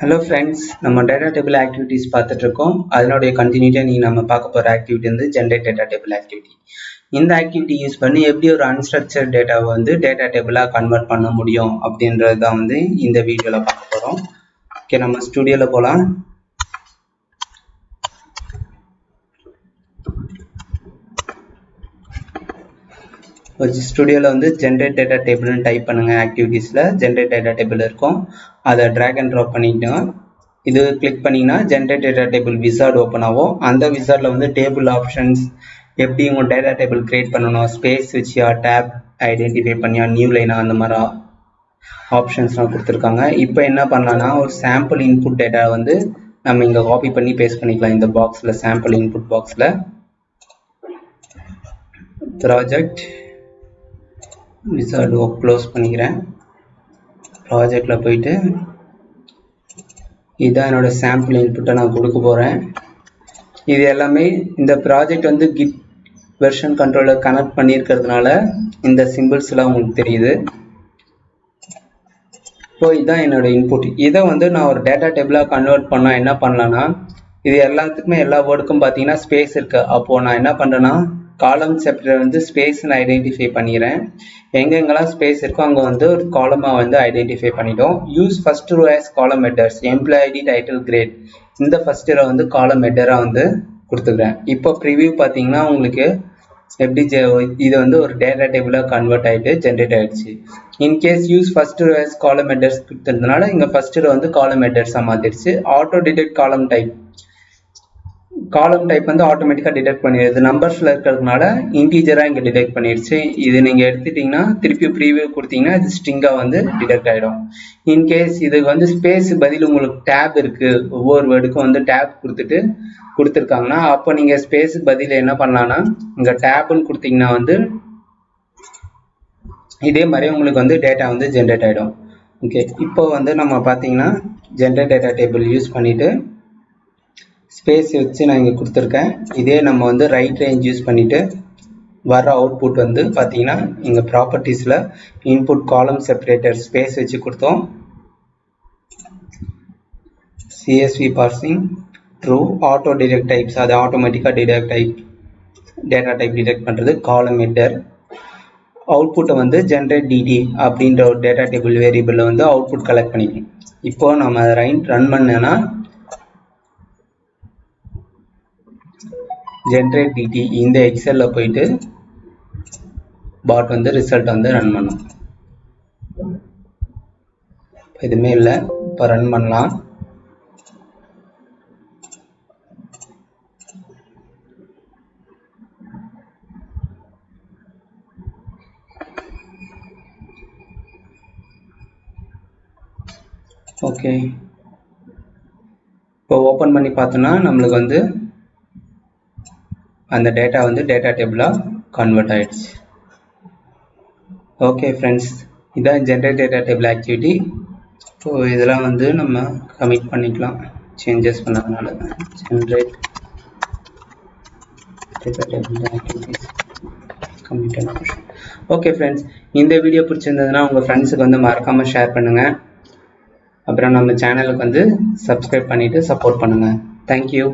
Hello friends, நம்ம DataTable Activities பார்த்துட்டு இருக்கோம். அதனுடைய கண்டினியூட்டா நீ நம்ம பார்க்க போற ஆக்டிவிட்டி வந்து Generate DataTable Activity. இந்த ஆக்டிவிட்டி யூஸ் பண்ணி எப்படி ஒரு அன்ஸ்ட்ரக்சர்ட் டேட்டாவை வந்து டேட்டா டேபிளா கன்வெர்ட் பண்ண முடியும் அப்படின்றது தான் வந்து இந்த வீடியோல பார்க்க போறோம். ஓகே, நம்ம ஸ்டுடியோல போலாம். ஸ்டுடியோல வந்து ஜென்ரேட் டேட்டா டேபிள்னு டைப் பண்ணுங்க. ஆக்டிவிட்டீஸ்ல ஜென்ரேட் டேட்டா டேபிள் இருக்கும், அதை ட்ராக் அண்ட் ட்ராப் பண்ணிட்டோம். இது கிளிக் பண்ணீங்கன்னா generate data table wizard open ஆகும். அந்த விசார்ட்ல வந்து டேபிள் ஆப்ஷன்ஸ், எப்படி உங்க டேட்டா டேபிள் கிரியேட் பண்ணணும், ஸ்பேஸ் வச்சியா, டேப் ஐடென்டிஃபை பண்ணியா, நியூ லைனா, அந்த மாதிரி ஆப்ஷன்ஸ்லாம் கொடுத்துருக்காங்க. இப்போ என்ன பண்ணலாம்னா ஒரு சாம்பிள் இன்புட் டேட்டா வந்து நம்ம இங்க காப்பி பண்ணி பேஸ்ட் பண்ணிக்கலாம். இந்த பாக்ஸ்ல சாம்பிள் இன்புட் பாக்ஸ்ல ப்ராஜெக்ட் விசார்ட் க்ளோஸ் பண்ணிக்கிறேன். ப்ராஜெக்ட்ல போயிட்டு இதான் என்னோட சாம்பிள் இன்புட்டை நான் கொடுக்க போறேன். இது எல்லாமே இந்த ப்ராஜெக்ட் வந்து கிட் வெர்ஷன் கண்ட்ரோலர் கனெக்ட் பண்ணியிருக்கிறதுனால இந்த சிம்பிள்ஸ் எல்லாம் உங்களுக்கு தெரியுது. இப்போ இதுதான் என்னோட இன்புட். இதை வந்து நான் ஒரு டேட்டா டேபிளா கன்வெர்ட் பண்ணா என்ன பண்ணலாம்னா, இது எல்லாத்துக்குமே எல்லா வேர்டுக்கும் பார்த்தீங்கன்னா ஸ்பேஸ் இருக்கு. அப்போ நான் என்ன பண்றேன்னா காலம் செப்பரேட் வந்து ஸ்பேஸ் ஐடென்டிஃபை பண்ணிக்கிறேன். எங்கெங்கெல்லாம் ஸ்பேஸ் இருக்கோ அங்கே வந்து ஒரு காலமா வந்து ஐடென்டிஃபை பண்ணிட்டோம். Use first row as column headers, employee ID, title, great. இந்த ஃபர்ஸ்ட் ரோ வந்து காலம் ஹெட்டரா வந்து கொடுத்துக்கிறேன். இப்போ ப்ரிவியூ பார்த்தீங்கன்னா உங்களுக்கு எப்படி இது வந்து ஒரு டேட்டா டேபிளா கன்வெர்ட் ஆயிட்டு ஜென்ரேட் ஆயிடுச்சு. In case use first row as column headers கொடுத்ததுனால இங்க ஃபர்ஸ்ட் ரோ வந்து காலம் ஹெட்டர்ஸா மாத்திடுச்சு. Auto detect column type, column type வந்து ஆட்டோமேட்டிக்கா டிடெக்ட் பண்ணிடுது. நம்பர்ஸ்ல இருக்கிறதுனால இன்டீஜரா இங்க டிடெக்ட் பண்ணிடுச்சு. இது நீங்க எடுத்துட்டீங்கன்னா திருப்பி ப்ரீவியூ கொடுத்தீங்கன்னா இது ஸ்ட்ரிங்கா வந்து டிடெக்ட் ஆயிடும். இன்கேஸ் இதுக்கு வந்து ஸ்பேஸ் பதில் உங்களுக்கு டேப் இருக்கு, ஒவ்வொரு வேர்டுக்கும் வந்து டேப் கொடுத்துருக்காங்கன்னா அப்போ நீங்க ஸ்பேஸ் பதில் என்ன பண்ணலாம்னா இங்க டேப்னு கொடுத்தீங்கன்னா வந்து இதே மாதிரி உங்களுக்கு வந்து டேட்டா வந்து ஜென்ரேட் ஆயிடும். ஓகே, இப்போ வந்து நம்ம பார்த்தீங்கன்னா ஜென்ரேட் டேட்டா டேபிள் யூஸ் பண்ணிட்டு ஸ்பேஸ் வச்சு நான் இங்கே கொடுத்துருக்கேன். இதே நம்ம வந்து ரைட் ரேஞ்ச் யூஸ் பண்ணிட்டு வர அவுட்புட் வந்து பார்த்தீங்கன்னா இங்கே ப்ராப்பர்ட்டிஸில் இன்புட் காலம் செப்பரேட்டர் ஸ்பேஸ் வச்சு கொடுத்தோம். CSV parsing true, auto detect types, அது ஆட்டோமேட்டிக்காக detect type data type detect பண்ணுறது. காலம் ஹெட்டர் அவுட்புட்டை வந்து ஜென்ரேட் டிடி அப்படின்ற ஒரு டேட்டா டேபிள் வேரியபிளில் வந்து அவுட்புட் கலெக்ட் பண்ணிக்கணும். இப்போ நம்ம ரன் பண்ணனா ஜென்ரேட் டிடி இந்த எக்ஸல்ல போயிட்டு பாட் வந்து ரிசல்ட் வந்து ரன் பண்ணும். எதுவுமே இல்லை, இப்போ ரன் பண்ணலாம். ஓகே, இப்போ ஓப்பன் பண்ணி பார்த்தோம்னா நம்மளுக்கு வந்து அந்த டேட்டா வந்து டேட்டா டேபிளா கன்வெர்ட் ஆயிடுச்சு. ஓகே ஃப்ரெண்ட்ஸ், இதான் generate data table activity. So இதெல்லாம் வந்து நம்ம கமிட் பண்ணிக்கலாம் சேஞ்சஸ் பண்ணதுனால. Generate data table activities commit. Okay friends, இந்த வீடியோ பிடிச்சிருந்ததுன்னா உங்கள் ஃப்ரெண்ட்ஸுக்கு வந்து மறக்காமல் ஷேர் பண்ணுங்கள். அப்புறம் நம்ம சேனலுக்கு வந்து சப்ஸ்கிரைப் பண்ணிவிட்டு சப்போர்ட் பண்ணுங்கள். தேங்க்யூ.